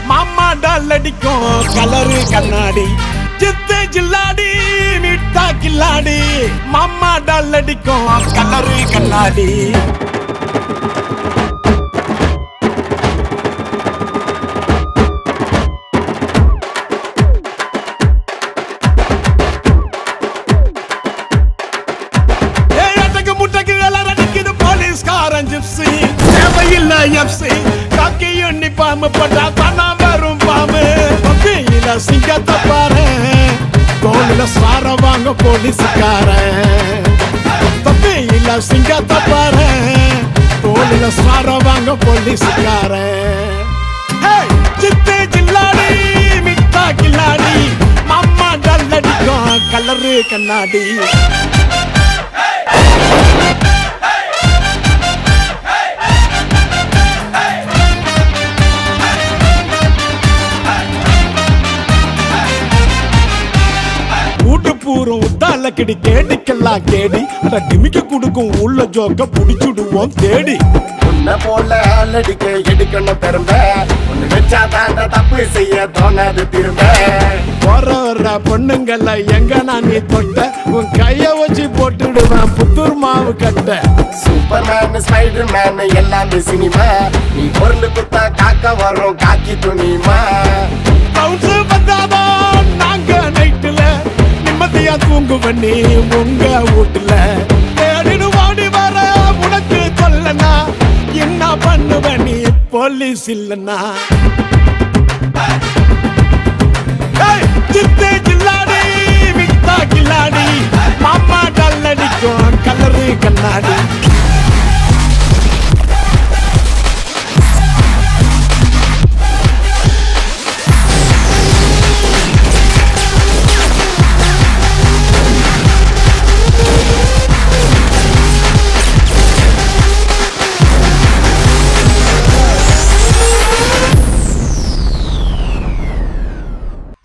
மாமா டால் அடிக்கும் கலரு கண்ணாடி சித்து ஜில்லாடி மிட்டா கில்லாடி மாமா டால் அடிக்கும் கலரு கண்ணாடி தேவையில்லை எப்சி காக்கி யூனிஃபார்ம் போட்டா தானா வரும் பாம்பு தொப்பியில சிங்கத்தை பாரு தோளில சார வாங்க போலீஸ்காரன் தொப்பியில சிங்கத்தை பாரு தோளில சார வாங்க போலீஸ்காரன் சித்து ஜில்லாடி மிட்டா கில்லாடி மாமா டால் அடிக்கும் கலரு கண்ணாடி பூரம் உத்தால கிடி கேடிக்கெல்லாம் கேடி அட டிமிக்க குடுக்கும் உள்ள ஜோக்க புடிச்சுடுவோம் தேடி உன்ன போல ஆளடிக்க எடுக்கணும் பெரும்ப ஒண்ணு வச்சா தாண்ட தப்பு செய்ய தோணாது திரும்ப வர பொண்ணுங்கள எங்க நான் நீ தொட்ட உன் கைய வச்சு போட்டுடுவேன் புத்தூர் மாவு கட்ட சூப்பர் மேன் ஸ்பைடர் மேன் எல்லாமே சினிமா நீ பொருள் குத்தா காக்க வரும் காக்கி துணிமா பவுன்ஸ் வந்தாதான் நாங்க நைட்டுல நிம்மதியா தூங்கு பண்ணி உங்க வீட்டுல தேடிடு வாடி வர உனக்கு சொல்லனா என்ன பண்ணுவ நீ போலீஸ் இல்லனா சித்து ஜில்லாடி மிட்டா கில்லாடி மாமா டால் அடிக்கும் கலரு கண்ணாடி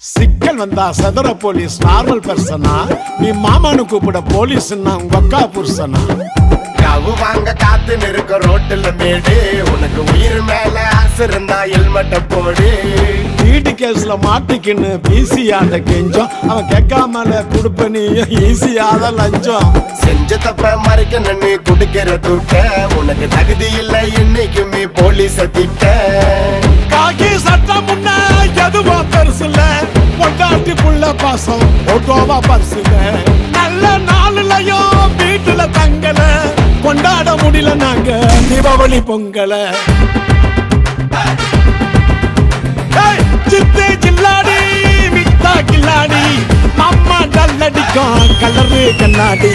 சிக்கல் வந்தா சதுர போலீஸ் நார்மல் பர்சனா நீ மாமானு கூப்பிட போலீஸ் உங்க அக்கா புருஷனா கவு வாங்க காத்து நிற்க ரோட்டுல மேடு உனக்கு உயிர் மேல ஆசை இருந்தா ஹெல்மெட்ட போடு வீட்டு கேஸ்ல மாட்டிக்கின்னு பிசியாத கெஞ்சம் அவன் கேட்காமல கொடுப்ப நீ ஈஸியாத லஞ்சம் செஞ்ச தப்ப மறைக்க நின்னு குடுக்கிற தூக்க உனக்கு தகுதி இல்லை இன்னைக்குமே போலீஸ திட்ட காக்கி சட்டம் முன்ன எதுவா பெருசுல பொண்டாட்டி புள்ள பாசம் ஓட்டோவா பரிசுல நல்ல நாளுலயும் வீட்டுல தங்கல கொண்டாட முடியல நாங்க தீபாவளி பொங்கல சித்து ஜில்லாடி மிட்டா கில்லாடி மாமா டால் அடிக்கும் கலரு கண்ணாடி